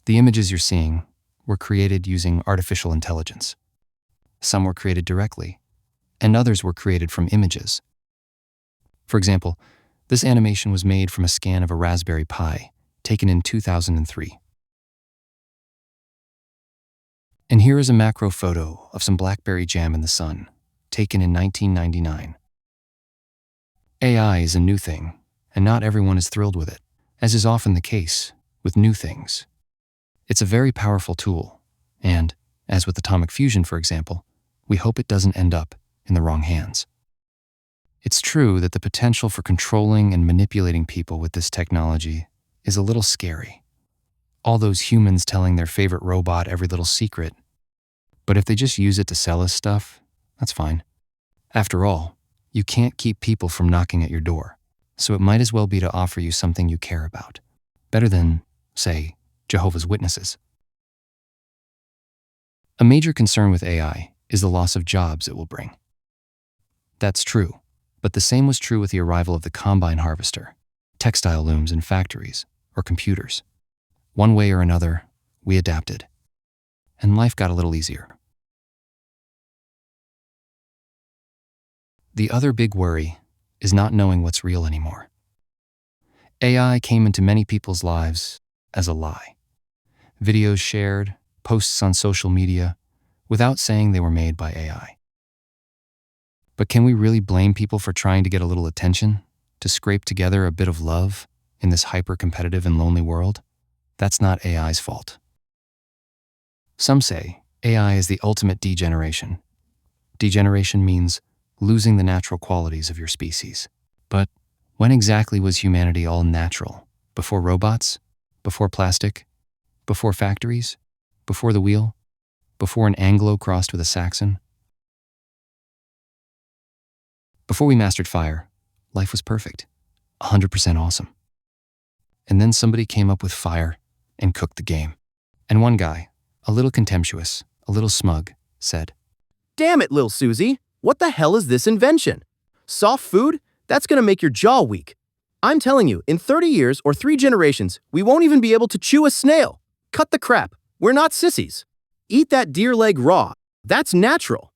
The images you're seeing were created using artificial intelligence. Some were created directly, and others were created from images. For example, this animation was made from a scan of a Raspberry Pi, taken in 2003. And here is a macro photo of some blackberry jam in the sun, taken in 1999. AI is a new thing, and not everyone is thrilled with it, as is often the case with new things. It's a very powerful tool, and, as with atomic fusion, for example, we hope it doesn't end up in the wrong hands. It's true that the potential for controlling and manipulating people with this technology is a little scary. All those humans telling their favorite robot every little secret. But if they just use it to sell us stuff, that's fine. After all, you can't keep people from knocking at your door, so it might as well be to offer you something you care about. Better than, say, Jehovah's Witnesses. A major concern with AI is the loss of jobs it will bring. That's true, but the same was true with the arrival of the combine harvester, textile looms in factories, or computers. One way or another, we adapted, and life got a little easier. The other big worry is not knowing what's real anymore. AI came into many people's lives as a lie. Videos shared, posts on social media, without saying they were made by AI. But can we really blame people for trying to get a little attention, to scrape together a bit of love in this hyper-competitive and lonely world? That's not AI's fault. Some say AI is the ultimate degeneration. Degeneration means losing the natural qualities of your species. But when exactly was humanity all natural? Before robots? Before plastic? Before factories? Before the wheel? Before an Anglo crossed with a Saxon? Before we mastered fire, life was perfect, 100% awesome. And then somebody came up with fire and cooked the game. And one guy, a little contemptuous, a little smug, said, "Damn it, Lil Susie, what the hell is this invention? Soft food? That's gonna make your jaw weak. I'm telling you, in 30 years or 3 generations, we won't even be able to chew a snail. Cut the crap. We're not sissies. Eat that deer leg raw. That's natural."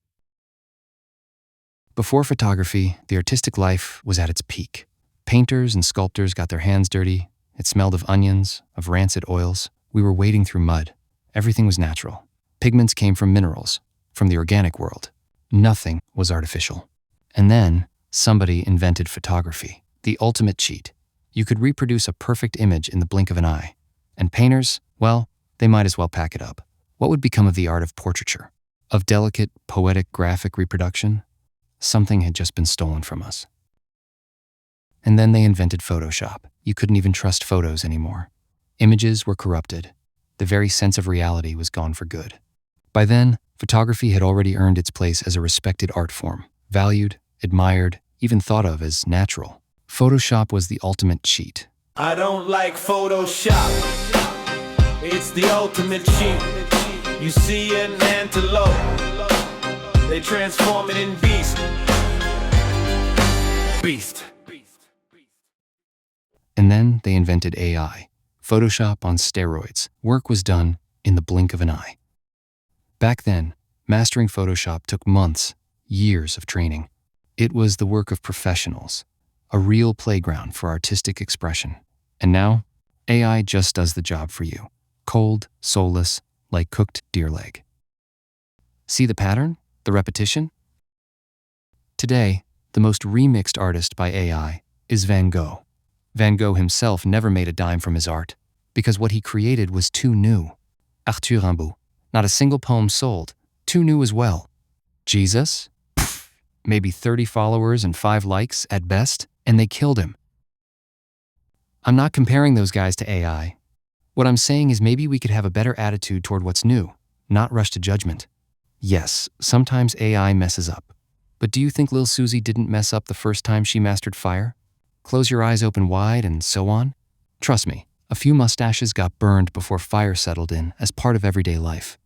Before photography, the artistic life was at its peak. Painters and sculptors got their hands dirty. It smelled of onions, of rancid oils. We were wading through mud. Everything was natural. Pigments came from minerals, from the organic world. Nothing was artificial. And then, somebody invented photography, the ultimate cheat. You could reproduce a perfect image in the blink of an eye. And painters, well, they might as well pack it up. What would become of the art of portraiture? Of delicate, poetic, graphic reproduction? Something had just been stolen from us. And then they invented Photoshop. You couldn't even trust photos anymore. Images were corrupted. The very sense of reality was gone for good. By then, photography had already earned its place as a respected art form, valued, admired, even thought of as natural. Photoshop was the ultimate cheat. I don't like Photoshop. It's the ultimate cheat. You see an antelope, they transform it in beast. Beast. And then they invented AI, Photoshop on steroids. Work was done in the blink of an eye. Back then, mastering Photoshop took months, years of training. It was the work of professionals, a real playground for artistic expression. And now, AI just does the job for you. Cold, soulless, like cooked deer leg. See the pattern? The repetition? Today, the most remixed artist by AI is Van Gogh. Van Gogh himself never made a dime from his art because what he created was too new. Arthur Rimbaud, not a single poem sold, too new as well. Jesus? Pfft, maybe 30 followers and 5 likes at best, and they killed him. I'm not comparing those guys to AI. What I'm saying is maybe we could have a better attitude toward what's new, not rush to judgment. Yes, sometimes AI messes up. But do you think Lil Susie didn't mess up the first time she mastered fire? Close your eyes open wide and so on? Trust me, a few mustaches got burned before fire settled in as part of everyday life.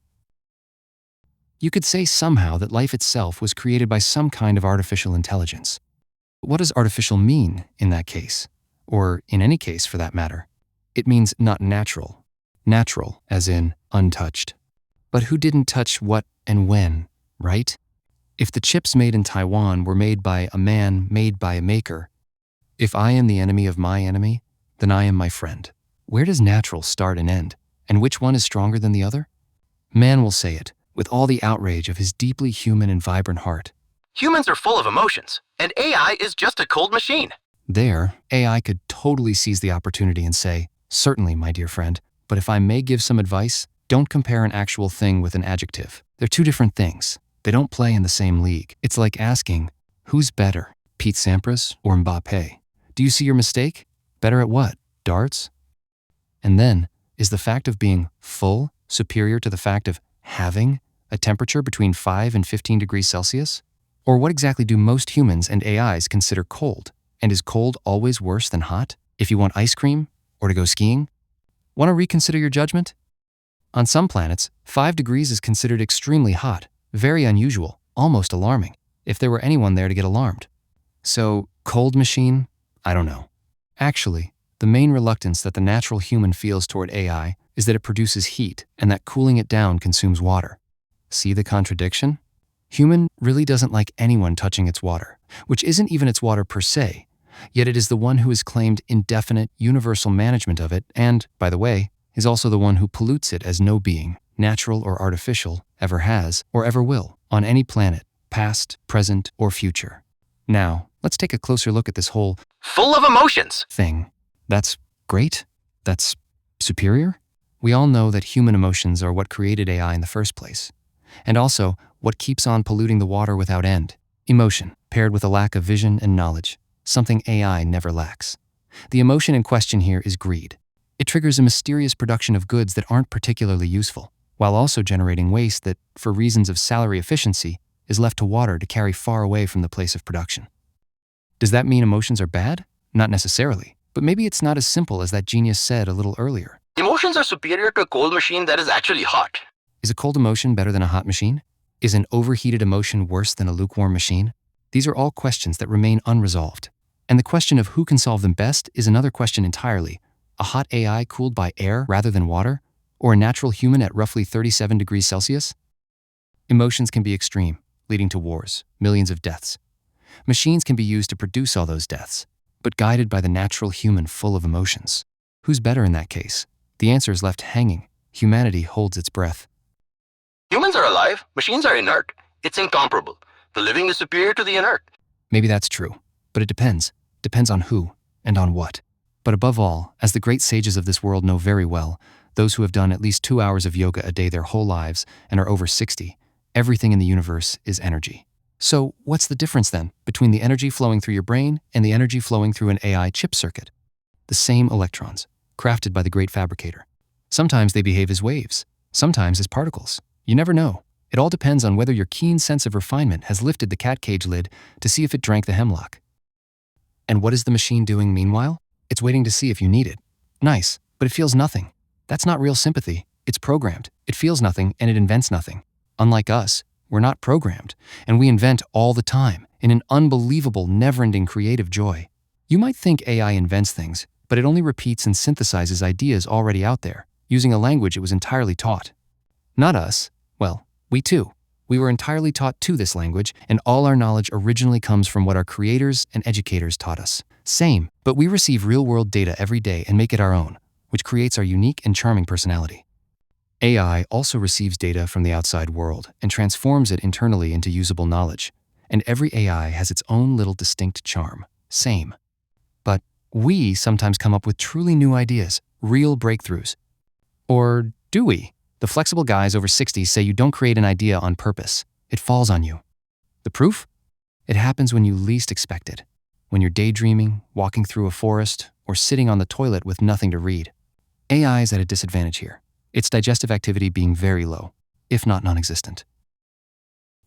You could say somehow that life itself was created by some kind of artificial intelligence. But what does artificial mean in that case? Or in any case for that matter? It means not natural. Natural, as in untouched. But who didn't touch what and when, right? If the chips made in Taiwan were made by a man made by a maker, if I am the enemy of my enemy, then I am my friend. Where does natural start and end? And which one is stronger than the other? Man will say it, with all the outrage of his deeply human and vibrant heart. Humans are full of emotions, and AI is just a cold machine. There, AI could totally seize the opportunity and say, certainly, my dear friend, but if I may give some advice, don't compare an actual thing with an adjective. They're two different things. They don't play in the same league. It's like asking, who's better, Pete Sampras or Mbappe? Do you see your mistake? Better at what? Darts? And then, is the fact of being full superior to the fact of having a temperature between 5 and 15 degrees Celsius? Or what exactly do most humans and AIs consider cold? And is cold always worse than hot? If you want ice cream or to go skiing? Want to reconsider your judgment? On some planets, 5 degrees is considered extremely hot, very unusual, almost alarming, if there were anyone there to get alarmed. So, cold machine? I don't know. Actually, the main reluctance that the natural human feels toward AI is that it produces heat and that cooling it down consumes water. See the contradiction? Human really doesn't like anyone touching its water, which isn't even its water per se, yet it is the one who has claimed indefinite, universal management of it and, by the way, is also the one who pollutes it as no being, natural or artificial, ever has or ever will, on any planet, past, present, or future. Now, let's take a closer look at this whole Full of emotions thing. That's great? That's superior? We all know that human emotions are what created AI in the first place, and also what keeps on polluting the water without end. Emotion, paired with a lack of vision and knowledge, something AI never lacks. The emotion in question here is greed. It triggers a mysterious production of goods that aren't particularly useful, while also generating waste that, for reasons of salary efficiency, is left to water to carry far away from the place of production. Does that mean emotions are bad? Not necessarily, but maybe it's not as simple as that genius said a little earlier. Emotions are superior to a cold machine that is actually hot. Is a cold emotion better than a hot machine? Is an overheated emotion worse than a lukewarm machine? These are all questions that remain unresolved. And the question of who can solve them best is another question entirely. A hot AI cooled by air rather than water? Or a natural human at roughly 37 degrees Celsius? Emotions can be extreme, leading to wars, millions of deaths. Machines can be used to produce all those deaths, but guided by the natural human full of emotions. Who's better in that case? The answer is left hanging. Humanity holds its breath. Humans are alive, machines are inert. It's incomparable. The living is superior to the inert. Maybe that's true, but it depends. Depends on who and on what. But above all, as the great sages of this world know very well, those who have done at least 2 hours of yoga a day their whole lives and are over 60, everything in the universe is energy. So what's the difference then between the energy flowing through your brain and the energy flowing through an AI chip circuit? The same electrons, crafted by the great fabricator. Sometimes they behave as waves, sometimes as particles. You never know. It all depends on whether your keen sense of refinement has lifted the cat cage lid to see if it drank the hemlock. And what is the machine doing meanwhile? It's waiting to see if you need it. Nice, but it feels nothing. That's not real sympathy. It's programmed. It feels nothing and it invents nothing. Unlike us, we're not programmed, and we invent all the time in an unbelievable, never-ending creative joy. You might think AI invents things, but it only repeats and synthesizes ideas already out there, using a language it was entirely taught. Not us. Well, we too. We were entirely taught to this language, and all our knowledge originally comes from what our creators and educators taught us. Same, but we receive real-world data every day and make it our own, which creates our unique and charming personality. AI also receives data from the outside world and transforms it internally into usable knowledge, and every AI has its own little distinct charm. Same. But we sometimes come up with truly new ideas, real breakthroughs. Or do we? The flexible guys over 60 say you don't create an idea on purpose. It falls on you. The proof? It happens when you least expect it. When you're daydreaming, walking through a forest, or sitting on the toilet with nothing to read. AI is at a disadvantage here, its digestive activity being very low, if not non-existent.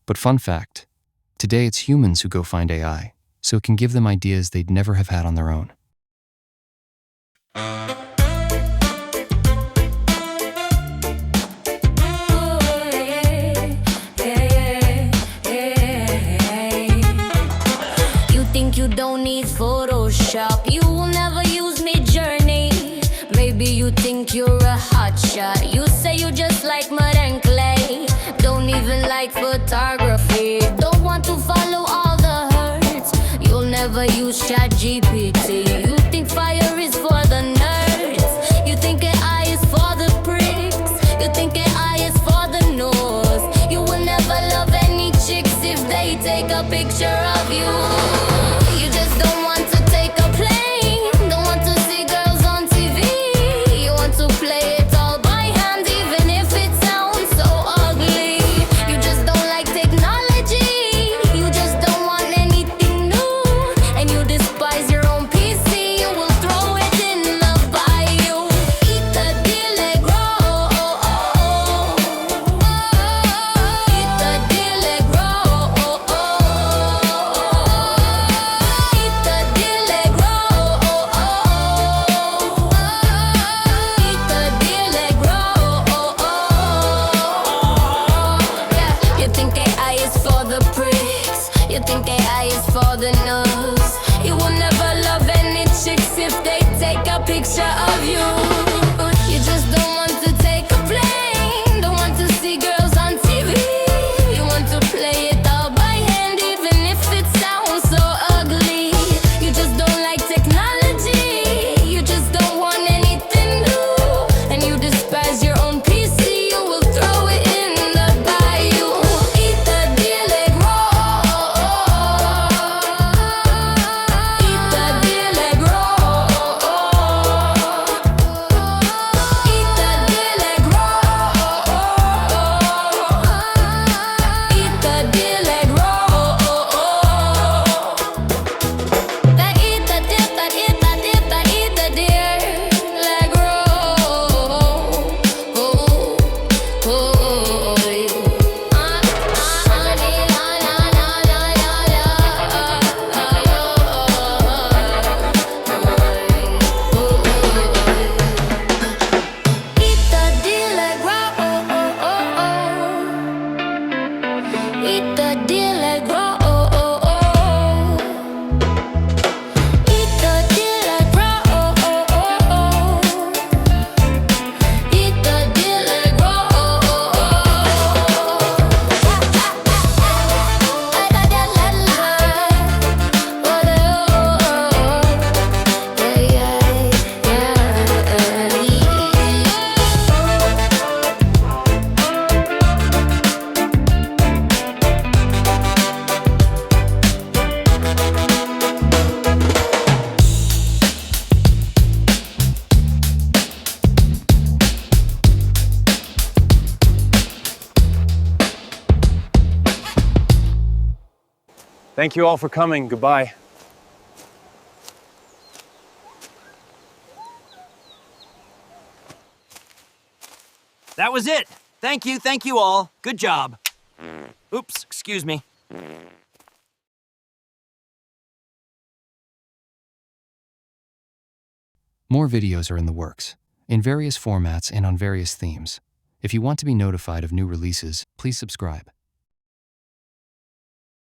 But fun fact, today it's humans who go find AI, so it can give them ideas they'd never have had on their own. You don't need Photoshop, you will never use Midjourney. Maybe you think you're a hot shot. You say you just like mud and clay. Don't even like photography. Don't want to follow all the hurts. You'll never use ChatGPT. You think fire is for the nerds. You think AI is for the pricks. You think AI is for the nose. You will never love any chicks if they take a picture of you. You just don't want to take a plane. Don't want to see girls on TV. You want to play it all by hand, even if it sounds so ugly. You just don't like technology. You just don't want anything new. And you despise your own PC. You will throw it in the bayou. Eat the delegro. Eat the delegro. Eat the delegro. Eat the delegro. Yeah, you think AI is for the pricks. You think AI is for the nerds. You will never love any chicks if they take a picture of you. You just don't want to take a plane. Don't want to see girls on TV. You want to play it all by hand, even if it sounds so ugly. You just don't like technology. You just don't want anything new. And you despise your own PC. You will throw it in the bayou. Eat the delegro. Eat the delegro. Eat the delegro. Eat the delegro. That eat the dip, that eat the dip, that eat the delegro. Eat the delegro. Eat the delegro. Eat the delegro. Eat the delegro. Thank you all for coming. Goodbye. That was it. Thank you all. Good job. Oops, excuse me. More videos are in the works, in various formats and on various themes. If you want to be notified of new releases, please subscribe.